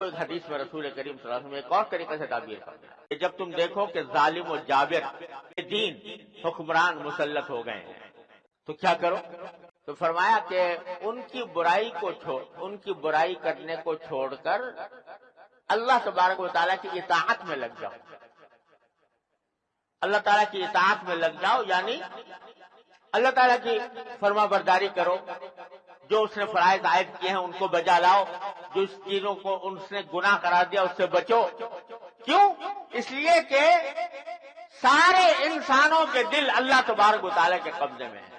ایک حدیث میں رسول کریم صلی اللہ علیہ وسلم ایک اور طریقے سے تعبیر کرتے ہیں کہ جب تم دیکھو کہ ظالم و جابر دین حکمران مسلط ہو گئے ہیں تو کیا کرو؟ تو فرمایا کہ ان کی برائی کرنے کو چھوڑ کر اللہ تبارک و تعالیٰ کی اطاعت میں لگ جاؤ. اللہ تعالیٰ کی اطاعت میں لگ جاؤ یعنی اللہ تعالیٰ کی فرما برداری کرو. جو اس نے فرائض عائد کیے ہیں ان کو بجا لاؤ. جو اس چیزوں کو اس نے گناہ قرار دیا اس سے بچو. کیوں؟ اس لیے کہ سارے انسانوں کے دل اللہ تبارک و تعالیٰ کے قبضے میں ہیں.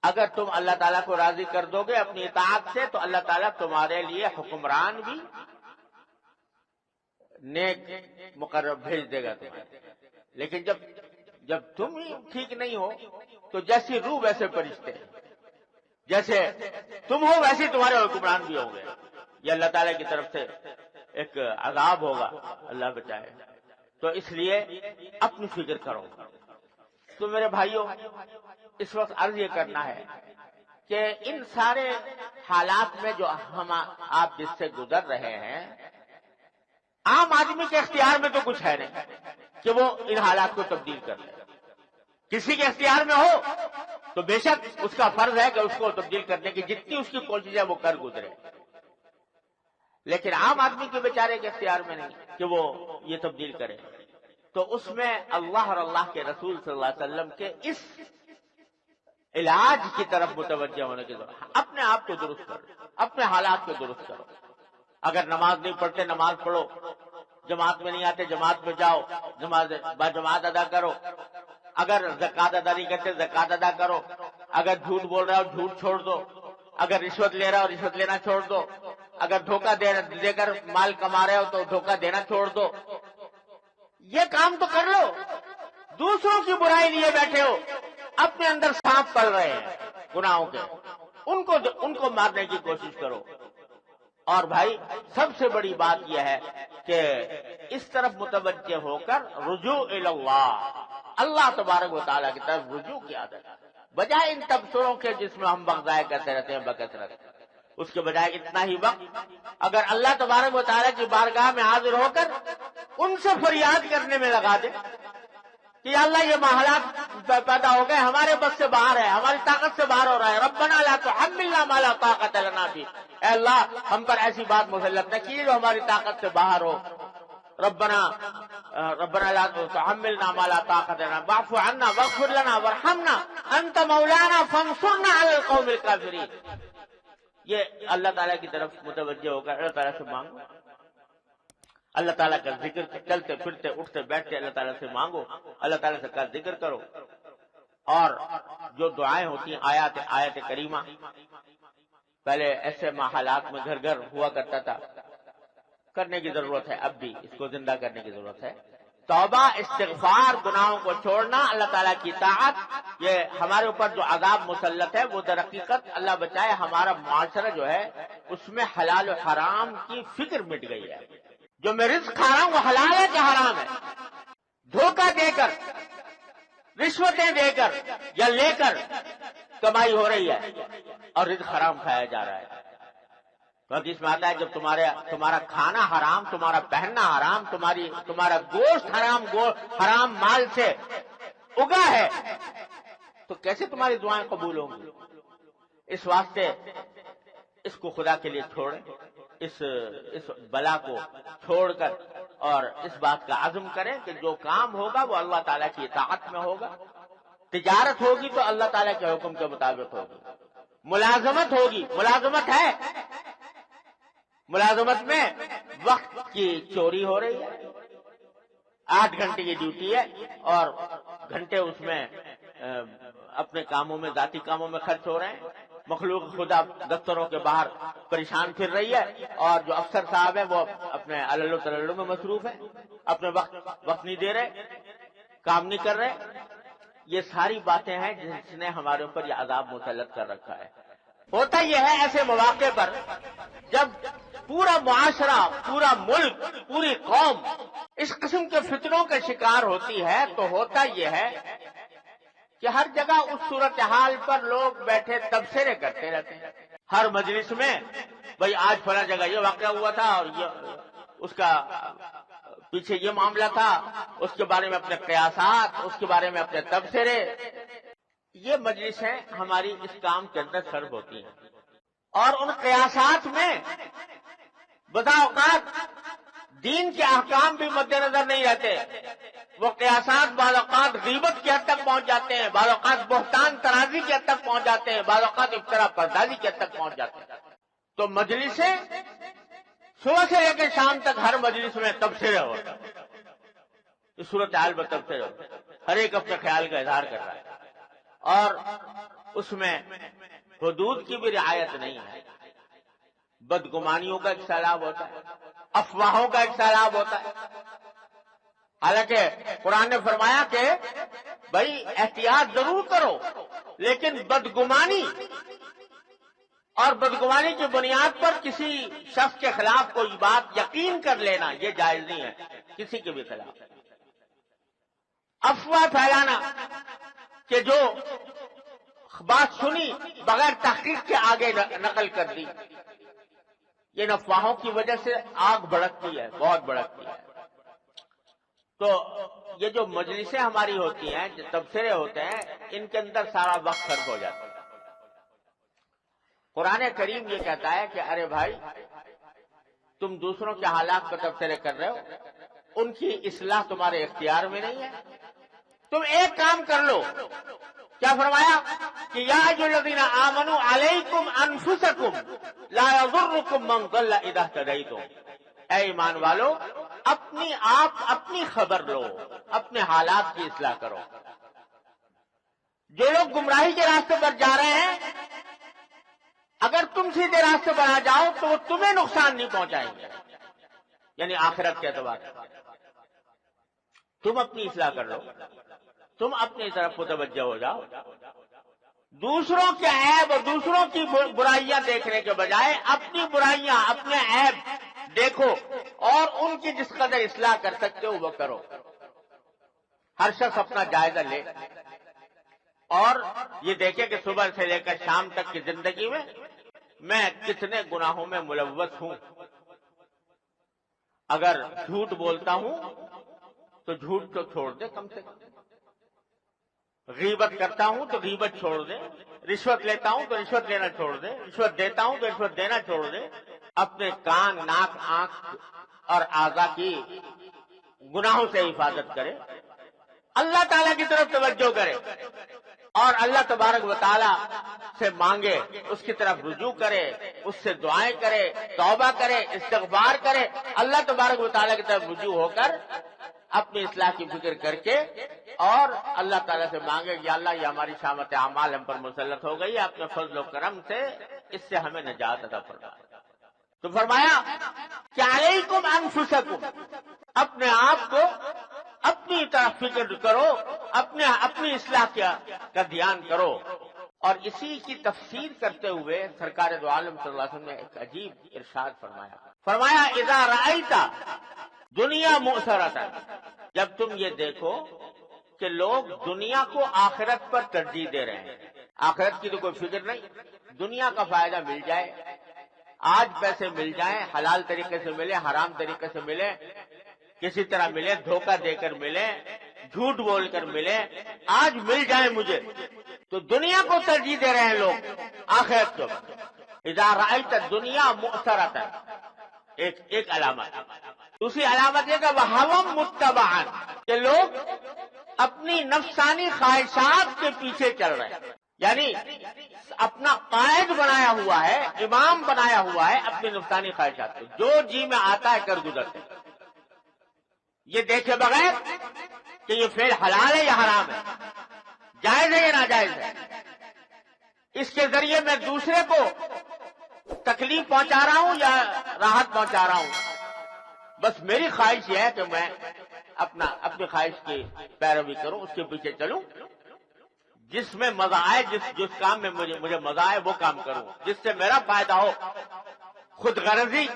اگر تم اللہ تعالیٰ کو راضی کر دو گے اپنی اطاعت سے تو اللہ تعالیٰ تمہارے لیے حکمران بھی نیک مقرر بھیج دے گا تمہیں. لیکن جب تم ہی ٹھیک نہیں ہو تو جیسی روح ویسے فرشتے، جیسے تم ہو ویسے تمہارے حکمران بھی ہوں گے. یہ اللہ تعالیٰ کی طرف سے ایک عذاب ہوگا، اللہ بچائے. تو اس لیے اپنی فکر کرو. تو میرے بھائیوں اس وقت عرض یہ کرنا ہے کہ ان سارے حالات میں جو آپ جس سے گزر رہے ہیں، عام آدمی کے اختیار میں تو کچھ ہے نہیں کہ وہ ان حالات کو تبدیل کر لے. کسی کے اختیار میں ہو تو بے شک اس کا فرض ہے کہ اس کو تبدیل کرنے کی جتنی اس کی کوشش ہے وہ کر گزرے. لیکن عام آدمی کے بیچارے کے اختیار میں نہیں کہ وہ یہ تبدیل کرے. تو اس میں اللہ اور اللہ کے رسول صلی اللہ علیہ وسلم کے اس علاج کی طرف متوجہ ہونے کی ضرورت. اپنے آپ کو درست کرو، اپنے حالات کو درست کرو. اگر نماز نہیں پڑھتے نماز پڑھو، جماعت میں نہیں آتے جماعت میں جاؤ، جماعت ادا کرو. اگر زکوٰۃ ادا نہیں کرتے زکوٰۃ ادا کرو. اگر جھوٹ بول رہا ہو جھوٹ چھوڑ دو. اگر رشوت لے رہا ہو رشوت لینا چھوڑ دو. اگر دھوکہ دے کر مال کما رہے ہو تو دھوکہ دینا چھوڑ دو. یہ کام تو کر لو. دوسروں کی برائی لیے بیٹھے ہو، اپنے اندر سانپ پل رہے ہیں گناہوں کے، ان کو مارنے کی کوشش کرو. اور بھائی سب سے بڑی بات یہ ہے کہ اس طرف متوجہ ہو کر رجوع اللہ، اللہ تبارک و تعالیٰ کی طرف رجوع کی عادت، بجائے ان تبصروں کے جس میں ہم وقت ضائع کرتے رہتے ہیں بکثرت. اس کے بجائے اتنا ہی وقت اگر اللہ تبارک و تعالیٰ کی بارگاہ میں حاضر ہو کر ان سے فریاد کرنے میں لگا دے کہ اللہ یہ حالات پیدا ہو گئے، ہمارے بس سے باہر ہے، ہماری طاقت سے باہر ہو رہا ہے. ربنا لا تحملنا ما لا طاقت لنا به، اے اللہ ہم پر ایسی بات مسلط نہ کیجیے جو ہماری طاقت سے باہر ہو. ربنا لا تحملنا ما لا طاقت لنا واعف عنا واغفر لنا وارحمنا انت مولانا فانصرنا على القوم الكافرين. یہ اللہ تعالیٰ کی طرف متوجہ ہو کر اللہ تعالیٰ سے مانگو. اللہ تعالیٰ کا ذکر چلتے پھرتے اٹھتے بیٹھتے اللہ تعالیٰ سے مانگو. اللہ تعالیٰ سے کا ذکر کرو. اور جو دعائیں ہوتی ہیں آیات کریمہ پہلے ایسے حالات میں گھر گھر ہوا کرتا تھا، کرنے کی ضرورت ہے، اب بھی اس کو زندہ کرنے کی ضرورت ہے. توبہ، استغفار، گناہوں کو چھوڑنا، اللہ تعالیٰ کی طاعت. یہ ہمارے اوپر جو عذاب مسلط ہے وہ در حقیقت اللہ بچائے ہمارا معاشرہ جو ہے اس میں حلال و حرام کی فکر مٹ گئی ہے. جو میں رزق کھا رہا ہوں وہ حلال ہے کہ حرام ہے؟ دھوکہ دے کر، رشوتیں دے کر یا لے کر کمائی ہو رہی ہے اور رزق حرام کھایا جا رہا ہے. تو حدیث میں آتا ہے جب تمہارا کھانا حرام، تمہارا پہننا حرام، تمہارا گوشت حرام مال سے اگا ہے تو کیسے تمہاری دعائیں قبول ہوں گی؟ اس واسطے اس کو خدا کے لیے چھوڑیں، اس بلا کو چھوڑ کر اور اس بات کا عزم کریں کہ جو کام ہوگا وہ اللہ تعالیٰ کی اطاعت میں ہوگا. تجارت ہوگی تو اللہ تعالیٰ کے حکم کے مطابق ہوگی. ملازمت ہوگی، ملازمت ہے، ملازمت میں وقت کی چوری ہو رہی ہے. 8 گھنٹے کی ڈیوٹی ہے اور گھنٹے اس میں اپنے کاموں میں، ذاتی کاموں میں خرچ ہو رہے ہیں. مخلوق خدا دفتروں کے باہر پریشان پھر رہی ہے اور جو افسر صاحب ہیں وہ اپنے علل و تلل میں مصروف ہیں، اپنے وقت نہیں دے رہے، کام نہیں کر رہے. یہ ساری باتیں ہیں جس نے ہمارے اوپر یہ عذاب مسلط کر رکھا ہے. ہوتا یہ ہے ایسے مواقع پر جب پورا معاشرہ، پورا ملک، پوری قوم اس قسم کے فتنوں کے شکار ہوتی ہے تو ہوتا یہ ہے کہ ہر جگہ اس صورتحال پر لوگ بیٹھے تبصرے کرتے رہتے ہیں. ہر مجلس میں بھائی آج فلاں جگہ یہ واقعہ ہوا تھا اور یہ اس کا پیچھے یہ معاملہ تھا، اس کے بارے میں اپنے قیاسات، اس کے بارے میں اپنے تبصرے. یہ مجلسیں ہماری اس کام کے اندر صرف ہوتی ہیں، اور ان قیاسات میں بسا اوقات دین کے احکام بھی مد نظر نہیں رہتے. وہ قیاسات بعض اوقات غیبت کی حد تک پہنچ جاتے ہیں، بعض اوقات بہتان ترازی کی حد تک پہنچ جاتے ہیں، بعض اوقات افتراء پردازی کی حد تک پہنچ جاتے ہیں. تو مجلسیں صبح سے لے کے شام تک ہر مجلس میں تبصرے ہوتے ہیں، اس صورت حال پر تبصرے ہوتے ہیں، ہر ایک اپنے خیال کا اظہار کر رہا ہے، اور اس میں حدود کی بھی رعایت نہیں ہے. بدگمانیوں کا ایک سیلاب ہوتا ہے، افواہوں کا ایک سیلاب ہوتا ہے. حالانکہ قرآن نے فرمایا کہ بھائی احتیاط ضرور کرو، لیکن بدگمانی اور بدگمانی کی بنیاد پر کسی شخص کے خلاف کوئی بات یقین کر لینا یہ جائز نہیں ہے. کسی کے بھی خلاف افواہ پھیلانا کہ جو بات سنی بغیر تحقیق کے آگے نقل کر دی، ان افواہوں کی وجہ سے آگ بھڑکتی ہے، بہت بھڑکتی ہے. تو یہ جو مجلسیں ہماری ہوتی ہیں، جو تبصرے ہوتے ہیں، ان کے اندر سارا وقت صرف ہو جاتا ہے. قرآن کریم یہ کہتا ہے کہ ارے بھائی تم دوسروں کے حالات پر تبصرے کر رہے ہو، ان کی اصلاح تمہارے اختیار میں نہیں ہے. تم ایک کام کر لو. کیا فرمایا کہ یا ایھا الذین آمنوا علیکم انفسکم لا یضرکم من ضل اذا اہتدیتم. اے ایمان والو، اپنی خبر لو، اپنے حالات کی اصلاح کرو. جو لوگ گمراہی کے راستے پر جا رہے ہیں، اگر تم سیدھے راستے پر آ جاؤ تو وہ تمہیں نقصان نہیں پہنچائیں گے، یعنی آخرت کے اعتبار سے. تم اپنی اصلاح کر لو، تم اپنی طرف متوجہ ہو جاؤ. دوسروں کے عیب اور دوسروں کی برائیاں دیکھنے کے بجائے اپنی برائیاں، اپنے عیب دیکھو اور ان کی جس قدر اصلاح کر سکتے ہو وہ کرو. ہر شخص اپنا جائزہ لے اور یہ دیکھے کہ صبح سے لے کر شام تک کی زندگی میں کتنے گناہوں میں ملوث ہوں. اگر جھوٹ بولتا ہوں تو جھوٹ تو چھوڑ دے، کم سے کم غیبت کرتا ہوں تو غیبت چھوڑ دے، رشوت لیتا ہوں تو رشوت لینا چھوڑ دے، رشوت دیتا ہوں تو رشوت دینا چھوڑ دے. اپنے کان، ناک، آنکھ اور اعضاء کی گناہوں سے حفاظت کرے، اللہ تعالیٰ کی طرف توجہ کرے اور اللہ تبارک و تعالیٰ سے مانگے، اس کی طرف رجوع کرے، اس سے دعائیں کرے، توبہ کرے، استغفار کرے. اللہ تبارک و تعالیٰ کی طرف رجوع ہو کر اپنی اصلاح کی فکر کر کے اور اللہ تعالیٰ سے مانگے کہ اللہ یہ ہماری شامت اعمال ہم پر مسلط ہو گئی ہے، اپنے فضل و کرم سے اس سے ہمیں نجات عطا فرما. تو فرمایا کہ علیکم انفسکم، اپنے آپ کو اپنی طرف فکر کرو، اپنی اصلاح کا دھیان کرو. اور اسی کی تفسیر کرتے ہوئے سرکار دو عالم صلی اللہ علیہ وسلم نے ایک عجیب ارشاد فرمایا اذا رأیت دنیا مؤثرۃ، جب تم یہ دیکھو کہ لوگ دنیا کو آخرت پر ترجیح دے رہے ہیں، آخرت کی تو کوئی فکر نہیں، دنیا کا فائدہ مل جائے، آج پیسے مل جائیں، حلال طریقے سے ملے، حرام طریقے سے ملے، کسی طرح ملے، دھوکہ دے کر ملے، جھوٹ بول کر ملے، آج مل جائے مجھے، تو دنیا کو ترجیح دے رہے ہیں لوگ آخرت کو. اذا رأیت الدنیا مؤثرۃ، ایک علامت. دوسری علامت یہ کہ وہوا متبعا، کہ لوگ اپنی نفسانی خواہشات کے پیچھے چل رہے ہیں، یعنی اپنا قائد بنایا ہوا ہے، امام بنایا ہوا ہے اپنی نفسانی خواہشات کو، جو جی میں آتا ہے کر گزرتے، یہ دیکھے بغیر کہ یہ فعل حلال ہے یا حرام ہے، جائز ہے یا ناجائز ہے. اس کے ذریعے میں دوسرے کو تکلیف پہنچا رہا ہوں یا راحت پہنچا رہا ہوں. بس میری خواہش یہ ہے کہ میں اپنی خواہش کی پیروی کروں، اس کے پیچھے چلوں، جس میں مزہ آئے، جس کام میں مجھے مزہ آئے وہ کام کروں، جس سے میرا فائدہ ہو. خود غرضی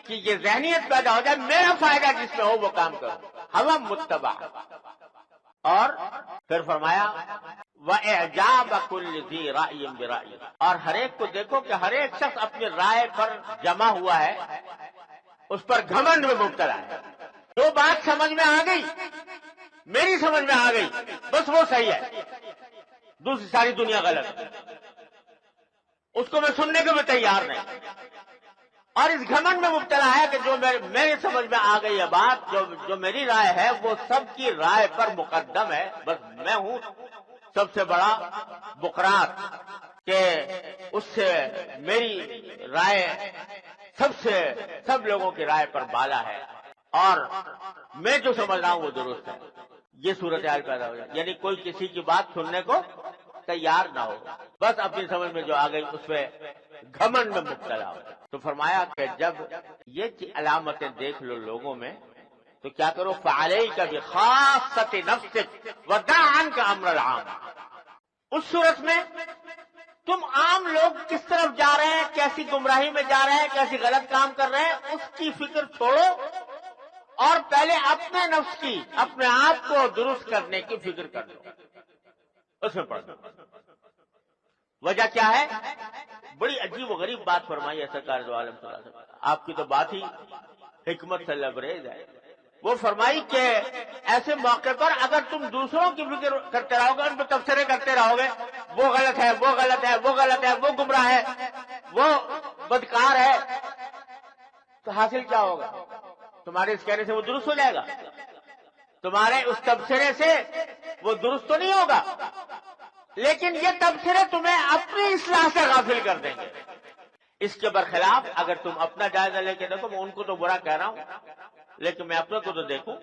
کی یہ ذہنیت پیدا ہو جائے، میرا فائدہ جس میں ہو وہ کام کروں. ہوا متبع. اور پھر فرمایا وَإِعْجَابَ كُلِّ ذِي رَأْيٍ بِرَأْيٍ، اور ہر ایک کو دیکھو کہ ہر ایک شخص اپنی رائے پر جمع ہوا ہے، اس پر گھمنڈ میں مبتلا ہے. جو بات سمجھ میں آ گئی، میری سمجھ میں آ گئی، بس وہ صحیح ہے، دوسری ساری دنیا غلط ہے، اس کو میں سننے کو بھی تیار نہیں. اور اس گھمنڈ میں مبتلا ہے کہ جو میری سمجھ میں آ گئی ہے بات، جو میری رائے ہے وہ سب کی رائے پر مقدم ہے، بس میں ہوں سب سے بڑا بقرات، کہ اس سے میری رائے سب لوگوں کی رائے پر بالا ہے، اور میں جو سمجھ رہا ہوں وہ درست ہے. یہ صورتحال پیدا ہو جائے، یعنی کوئی کسی کی بات سننے کو تیار نہ ہو، بس اپنی سمجھ میں جو آ گئی اس پہ گھمنڈ میں مبتلا ہو. تو فرمایا کہ جب یہ علامتیں دیکھ لو لوگوں میں تو کیا کرو، فعلیک بخاصۃ نفسک ودع عنک امر العام. اس صورت میں تم عام لوگ کس طرف جا رہے ہیں، کیسی گمراہی میں جا رہے ہیں، کیسی غلط کام کر رہے ہیں، اس کی فکر چھوڑو اور پہلے اپنے نفس کی، اپنے آپ کو درست کرنے کی فکر کر لو، اس میں پڑھ دو. وجہ کیا ہے؟ بڑی عجیب و غریب بات فرمائی ہے سرکار دو عالم صلی اللہ علیہ وسلم. آپ کی تو بات ہی حکمت سے لبریز ہے. وہ فرمائی کہ ایسے موقع پر اگر تم دوسروں کی فکر کرتے رہو گے، ان پہ تبصرے کرتے رہو گے، وہ غلط ہے، وہ غلط ہے، وہ غلط ہے، وہ گمراہ ہے، وہ بدکار ہے، تو حاصل کیا ہوگا؟ تمہارے اس کہنے سے وہ درست ہو جائے گا؟ تمہارے اس تبصرے سے وہ درست تو نہیں ہوگا، لیکن یہ تبصرے تمہیں اپنی اصلاح سے غافل کر دیں گے. اس کے برخلاف اگر تم اپنا جائزہ لے کے دیکھو، میں ان کو تو برا کہہ رہا ہوں لیکن میں اپنے کو تو دیکھوں،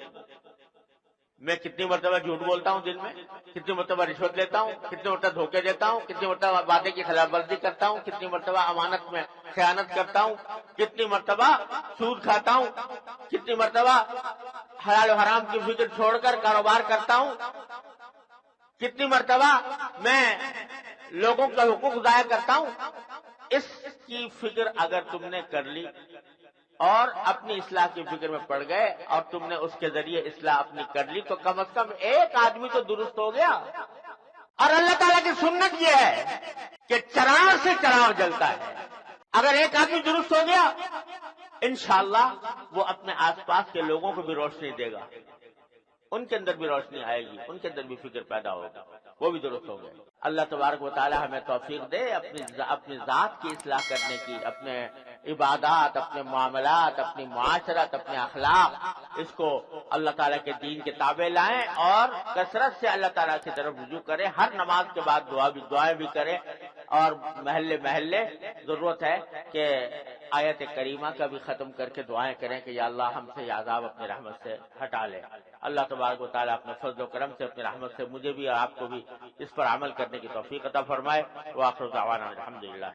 میں کتنی مرتبہ جھوٹ بولتا ہوں دن میں، کتنی مرتبہ رشوت لیتا ہوں، کتنی مرتبہ دھوکے دیتا ہوں، کتنی مرتبہ وعدے کی خلاف ورزی کرتا ہوں، کتنی مرتبہ امانت میں خیانت کرتا ہوں، کتنی مرتبہ سود کھاتا ہوں، کتنی مرتبہ حلال و حرام کی فکر چھوڑ کر کاروبار کرتا ہوں، کتنی مرتبہ میں لوگوں کا حقوق ضائع کرتا ہوں. اس کی فکر اگر تم نے کر لی اور اپنی اصلاح کی فکر میں پڑ گئے اور تم نے اس کے ذریعے اصلاح اپنی کر لی، تو کم از کم ایک آدمی تو درست ہو گیا. اور اللہ تعالیٰ کی سنت یہ ہے کہ چراغ سے چراغ جلتا ہے. اگر ایک آدمی درست ہو گیا، انشاءاللہ وہ اپنے آس پاس کے لوگوں کو بھی روشنی دے گا، ان کے اندر بھی روشنی آئے گی، ان کے اندر بھی فکر پیدا ہوگا، وہ بھی درست ہو گئے. اللہ تبارک و تعالی ہمیں توفیق دے اپنی ذات کی اصلاح کرنے کی، اپنے عبادات، اپنے معاملات، اپنی معاشرت، اپنے اخلاق، اس کو اللہ تعالیٰ کے دین کے تابع لائیں اور کثرت سے اللہ تعالیٰ کی طرف رجوع کریں. ہر نماز کے بعد دعائیں بھی کریں، اور محلے محلے ضرورت ہے کہ آیت کریمہ کا بھی ختم کر کے دعائیں کریں کہ یا اللہ ہم سے یہ عذاب اپنی رحمت سے ہٹا لے. اللہ تبارک و تعالیٰ اپنے فضل و کرم سے، اپنی رحمت سے مجھے بھی اور آپ کو بھی اس پر عمل کرنے کی توفیق عطا فرمائے. وآخر دعوانا الحمدللہ.